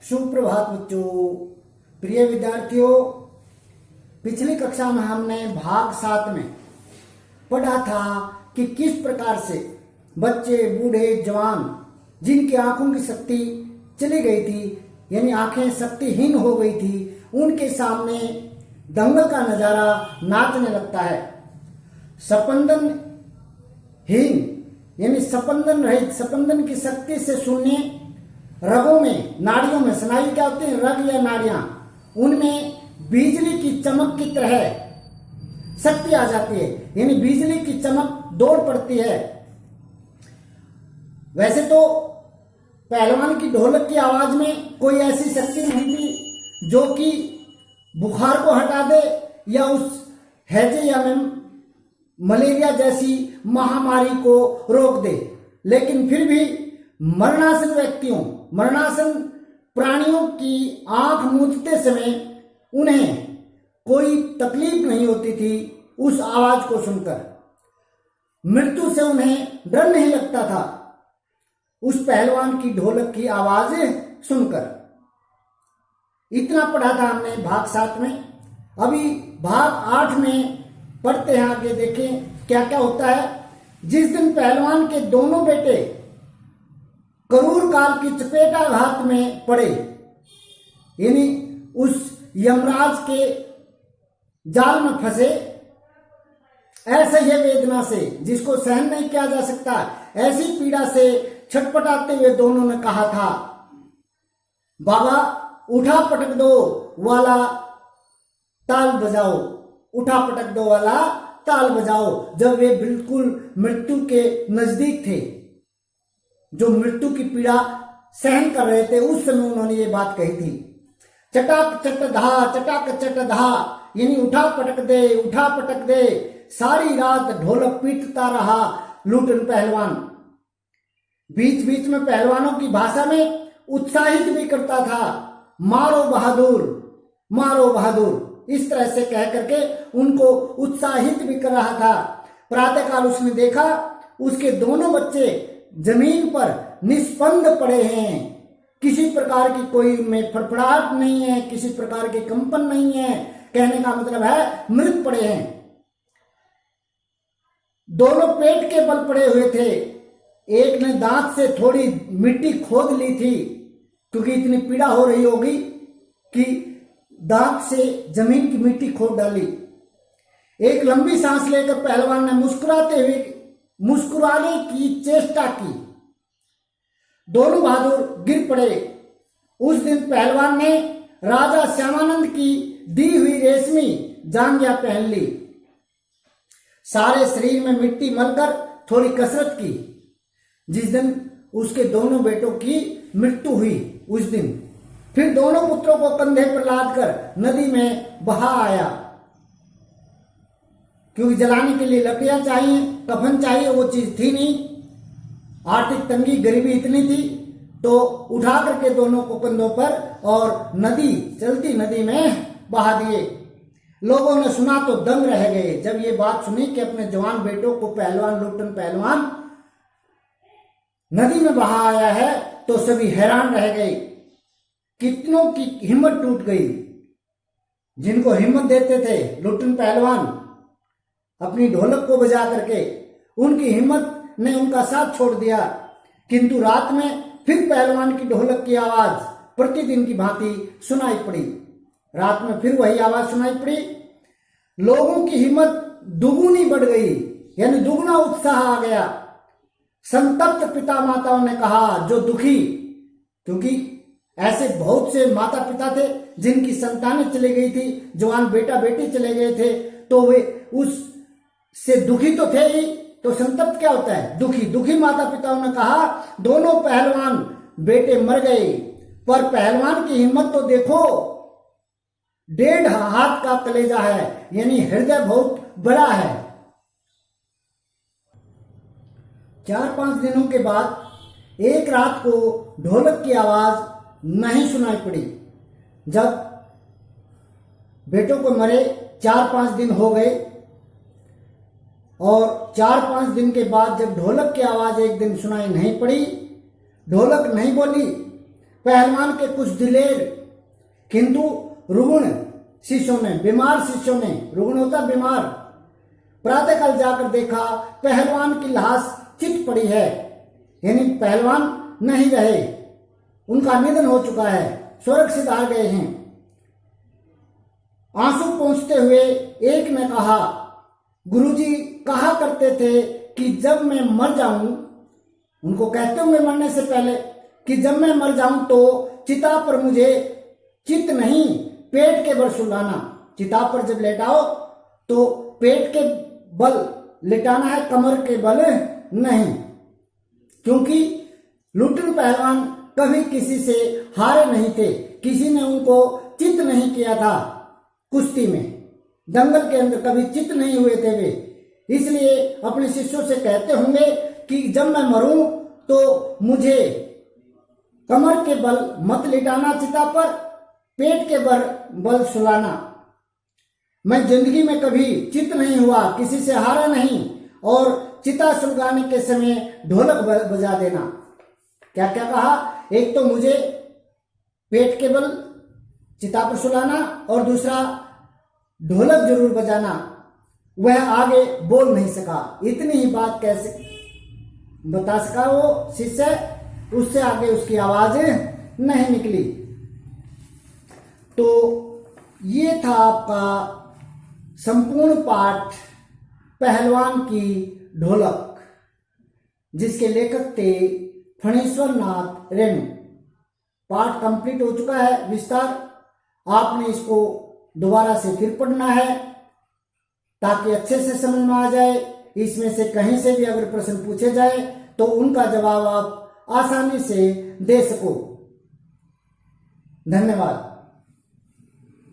सुप्रभात बच्चों। प्रिय विद्यार्थियों, पिछली कक्षा में हमने भाग 7 में पढ़ा था कि किस प्रकार से बच्चे, बूढ़े, जवान जिनकी आंखों की शक्ति चली गई थी, यानी आंखें शक्तिहीन हो गई थी, उनके सामने दंगल का नजारा नाचने लगता है। स्पंदनहीन यानी स्पंदन रहित, स्पंदन की शक्ति से सुनने, रगों में, नाड़ियों में, स्नायु क्या होते हैं, रग या नाड़ियां, उनमें बिजली की चमक की तरह शक्ति आ जाती है, यानी बिजली की चमक दौड़ पड़ती है। वैसे तो पहलवान की ढोलक की आवाज में कोई ऐसी शक्ति नहीं थी जो कि बुखार को हटा दे या उस हैजे या मलेरिया जैसी महामारी को रोक दे, लेकिन फिर भी मरणासन व्यक्तियों, मरणासन प्राणियों की आंख मूंदते समय उन्हें कोई तकलीफ नहीं होती थी उस आवाज को सुनकर। मृत्यु से उन्हें डर नहीं लगता था उस पहलवान की ढोलक की आवाजें सुनकर। इतना पढ़ा था हमने भाग 7 में। अभी भाग 8 में पढ़ते हैं, आगे देखें क्या क्या होता है। जिस दिन पहलवान के दोनों बेटे करूर काल की चपेटाघात में पड़े, यानी उस यमराज के जाल में फंसे, असह्य वेदना से जिसको सहन नहीं किया जा सकता, ऐसी पीड़ा से छटपटाते हुए दोनों ने कहा था, बाबा उठा पटक दो वाला ताल बजाओ, उठा पटक दो वाला ताल बजाओ। जब वे बिल्कुल मृत्यु के नजदीक थे, जो मृत्यु की पीड़ा सहन कर रहे थे, उस समय उन्होंने ये बात कही थी। चटाक चटधा, चटाक चटधा, यानी उठा पटक दे, उठा पटक दे। सारी रात ढोलक पीटता रहा लूटन पहलवान। बीच बीच में पहलवानों की भाषा में उत्साहित भी करता था, मारो बहादुर, मारो बहादुर, इस तरह से कह करके उनको उत्साहित भी कर रहा था। प्रातःकाल उसने देखा उसके दोनों बच्चे जमीन पर निस्पंद पड़े हैं, किसी प्रकार की कोई में फड़फड़ाहट नहीं है, किसी प्रकार के कंपन नहीं है, कहने का मतलब है मृत पड़े हैं। दोनों पेट के बल पड़े हुए थे। एक ने दांत से थोड़ी मिट्टी खोद ली थी, क्योंकि इतनी पीड़ा हो रही होगी कि दांत से जमीन की मिट्टी खोद डाली। एक लंबी सांस लेकर पहलवान ने मुस्कुराते हुए मुस्कुराने की चेष्टा की। दोनों बहादुर गिर पड़े। उस दिन पहलवान ने राजा श्यामानंद की दी हुई रेशमी जांघिया पहन ली, सारे शरीर में मिट्टी मलकर थोड़ी कसरत की। जिस दिन उसके दोनों बेटों की मृत्यु हुई, उस दिन फिर दोनों पुत्रों को कंधे पर लाद कर नदी में बहा आया, क्योंकि जलाने के लिए लकड़ियां चाहिए, कफन चाहिए, वो चीज थी नहीं। आर्थिक तंगी, गरीबी इतनी थी, तो उठा करके दोनों को कंधों पर और नदी, चलती नदी में बहा दिए। लोगों ने सुना तो दंग रह गए। जब ये बात सुनी कि अपने जवान बेटों को पहलवान, लुट्टन पहलवान नदी में बहा आया है, तो सभी हैरान रह गए। कितनों की हिम्मत टूट गई। जिनको हिम्मत देते थे लुट्टन पहलवान अपनी ढोलक को बजा करके, उनकी हिम्मत ने उनका साथ छोड़ दिया। किंतु रात में फिर पहलवान की ढोलक की आवाज प्रतिदिन की भांति सुनाई पड़ी। रात में फिर वही आवाज सुनाई पड़ी। लोगों की हिम्मत दुगुनी बढ़ गई, यानी दुगना उत्साह आ गया। संतप्त पिता माताओं ने कहा, जो दुखी, क्योंकि ऐसे बहुत से माता पिता थे जिनकी संतानें चली गई थी, जवान बेटा बेटी चले गए थे, तो वे उस से दुखी तो थे ही, तो संतप्त क्या होता है, दुखी। दुखी माता पिताओं ने कहा, दोनों पहलवान बेटे मर गए, पर पहलवान की हिम्मत तो देखो, 1.5 हाथ का कलेजा है, यानी हृदय बहुत बड़ा है। 4-5 दिनों के बाद एक रात को ढोलक की आवाज नहीं सुनाई पड़ी। जब बेटों को मरे 4-5 दिन हो गए, और 4-5 दिन के बाद जब ढोलक की आवाज एक दिन सुनाई नहीं पड़ी, ढोलक नहीं बोली, पहलवान के कुछ दिलेर किंतु रुग्ण शिष्यों ने, बीमार शिष्यों ने, रुग्ण होता बीमार, प्रातःकाल जाकर देखा पहलवान की लाश चित पड़ी है, यानी पहलवान नहीं रहे, उनका निधन हो चुका है, स्वर्ग सिधार गए हैं। आंसू पोंछते हुए एक ने कहा, गुरुजी कहा करते थे कि जब मैं मर जाऊं, उनको कहते हुए मरने से पहले कि जब मैं मर जाऊं तो चिता पर मुझे चित नहीं पेट के बल सुलाना। चिता पर जब लेटाओ तो पेट के बल लेटाना है, कमर के बल नहीं, क्योंकि लुटन पहलवान कभी किसी से हारे नहीं थे, किसी ने उनको चित नहीं किया था, कुश्ती में दंगल के अंदर कभी चित नहीं हुए थे वे, इसलिए अपने शिष्यों से कहते होंगे कि जब मैं मरूं तो मुझे कमर के बल मत लिटाना चिता पर, पेट के बल सुलाना। मैं जिंदगी में कभी चित नहीं हुआ, किसी से हारा नहीं, और चिता सुलगाने के समय ढोलक बजा देना। क्या क्या कहा, एक तो मुझे पेट के बल चिता पर सुलाना और दूसरा ढोलक जरूर बजाना। वह आगे बोल नहीं सका, इतनी ही बात कैसे बता सका वो शिष्य, उससे आगे उसकी आवाज नहीं निकली। तो ये था आपका संपूर्ण पाठ पहलवान की ढोलक, जिसके लेखक थे फणीश्वर नाथ रेणु। पाठ कंप्लीट हो चुका है विस्तार, आपने इसको दोबारा से फिर पढ़ना है ताकि अच्छे से समझ में आ जाए। इसमें से कहीं से भी अगर प्रश्न पूछे जाए तो उनका जवाब आप आसानी से दे सको। धन्यवाद।